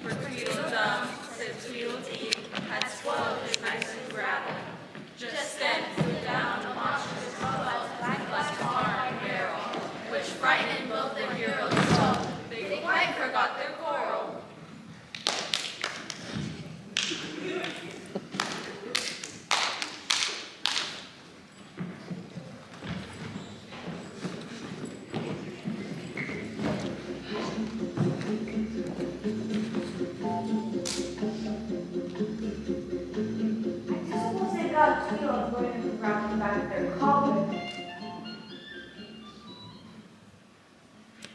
For Tweedle Dum said Tweedle Dee had swallowed his nice and gravel. Just then flew down a monstrous bubble like a tar barrel, which frightened both the heroes so they quite forgot their quarrel. Tweedle floating in the ground in the back of their coffin.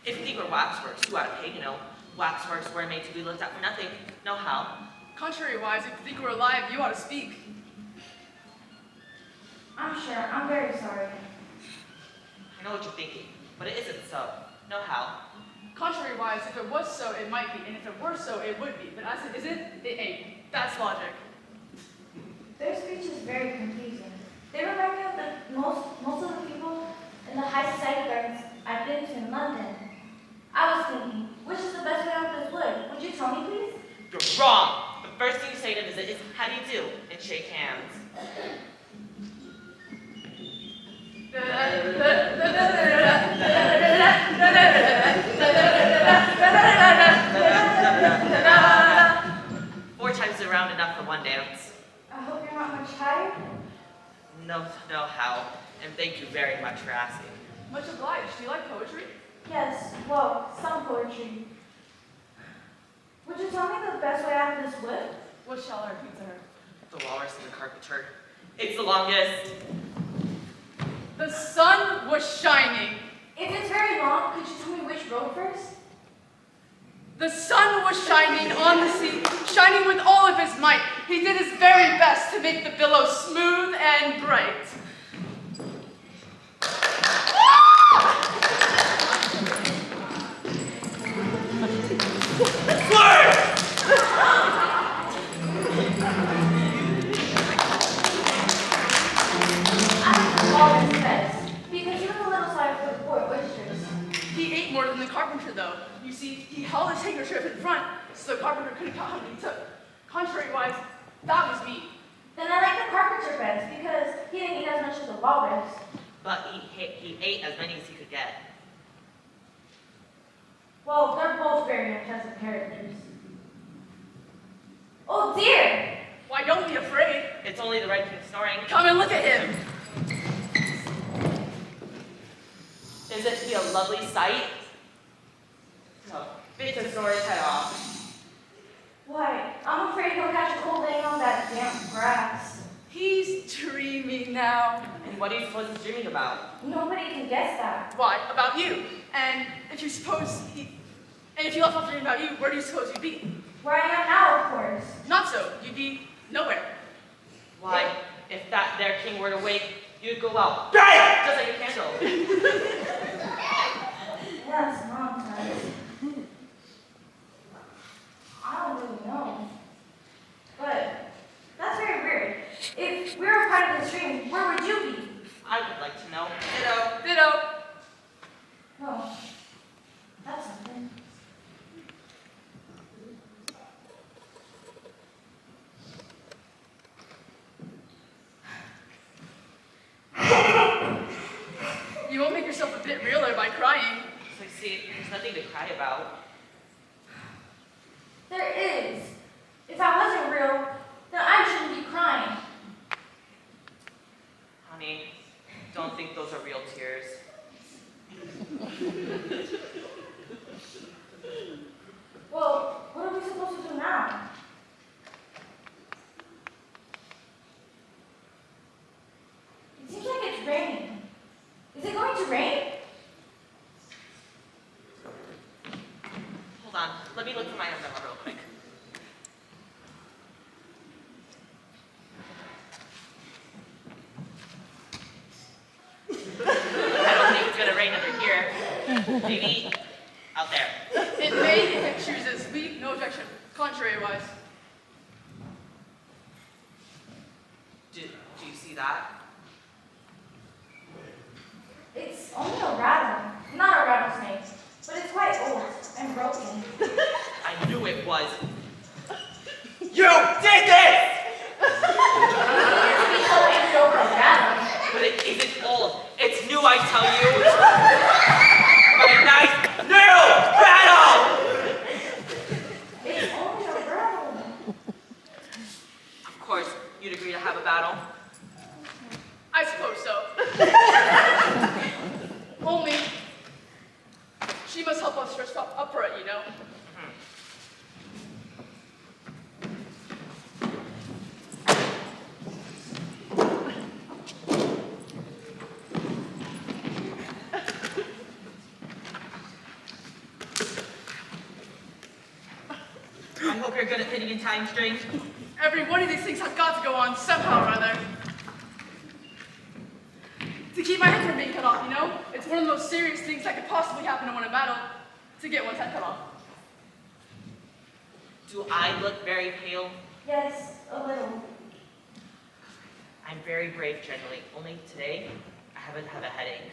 If these were waxworks, who out of Pagano, waxworks were made to be looked at for nothing. No how. Contrariwise, if thee were alive, you ought to speak. I'm sure. I'm very sorry. I know what you're thinking, but it isn't so. No how. Contrariwise, if it was so, it might be, and if it were so, it would be. But as it isn't, it ain't. That's logic. Their speech is very confusing. They remind me of most of the people in the high society gardens I've been to in London. I was thinking, which is the best way out of this wood? Would you tell me, please? You're wrong. The first thing you say to them is how do you do? And shake hands. 4 times around enough for one dance. I hope you're not much tired. No how. And thank you very much for asking. Much obliged. Do you like poetry? Yes, well, some poetry. Would you tell me the best way out of this wood? What shall I repeat to her? The walrus and the carpenter. It's the longest. The sun was shining. If it's very long, could you tell me which road first? The sun was shining on the sea, shining with all of his might. He did his very best to make the billows smooth and bright. All his best, because you were a little sorry for the poor oysters. He ate more than the carpenter, though. You see, he held his handkerchief in front, so the carpenter couldn't count how many he took. Contrary-wise, that was me. Then I like the carpenter best, because he didn't eat as much as the walrus. But he ate as many as he could get. Well, they're both very impressive characters. Oh dear! Why, don't be afraid. It's only the Red King snoring. Come and look at him. Isn't he a lovely sight? No, bit to snore his head off. Why, I'm afraid he'll catch a cold laying on that damp grass. He's dreaming now. And what do you suppose he's dreaming about? Nobody can guess that. Why, about you. And if you left off dreaming about you, where do you suppose you'd be? Where I am now, of course. Not so. You'd be nowhere. Why, if that there king were to wake, you'd go out, BANG! Just like a candle. That's nonsense. I don't really know. But that's very weird. If we were a part of this dream, where would you be? I would like to know. Ditto. Oh, that's something. You won't make yourself a bit realer by crying. So you see, there's nothing to cry about. There is. If I wasn't real, then I shouldn't be crying. Honey, don't think those are real tears. Well, what are we supposed to do now? It seems like it's raining. Is it going to rain? Hold on, let me look for my umbrella real quick. I don't think it's gonna rain under here. Maybe out there. It may if it chooses. No objection. Contrary-wise. Do you see that? It's only a rattle, not a rattlesnake, but it's quite old and broken. I knew it was. I tell you? For a nice new battle! It's only a rattle. Of course, you'd agree to have a battle. I suppose so. Only, she must help us dress up for it, you know? I hope you're good at fitting in time strings. Every one of these things has got to go on somehow or other. To keep my head from being cut off, you know? It's one of the most serious things that could possibly happen to one in battle, to get one's head cut off. Do I look very pale? Yes, a little. I'm very brave generally. Only today, I haven't had a headache.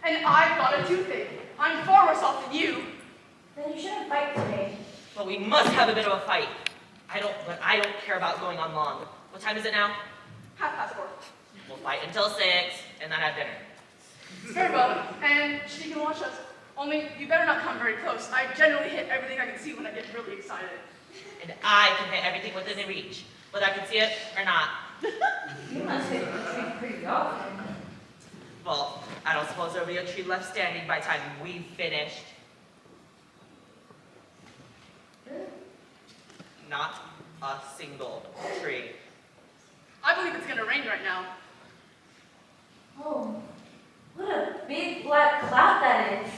And I've got a toothache. I'm far worse off than you. Then you shouldn't fight today. But we must have a bit of a fight. I don't care about going on long. What time is it now? 4:30. We'll fight until 6, and then have dinner. Very well, and she can watch us. Only, you better not come very close. I generally hit everything I can see when I get really excited. And I can hit everything within reach, whether I can see it or not. You must hit the tree pretty often. Well, I don't suppose there'll be a tree left standing by the time we've finished. Not a single tree. I believe it's gonna rain right now. Oh, what a big black cloud that is.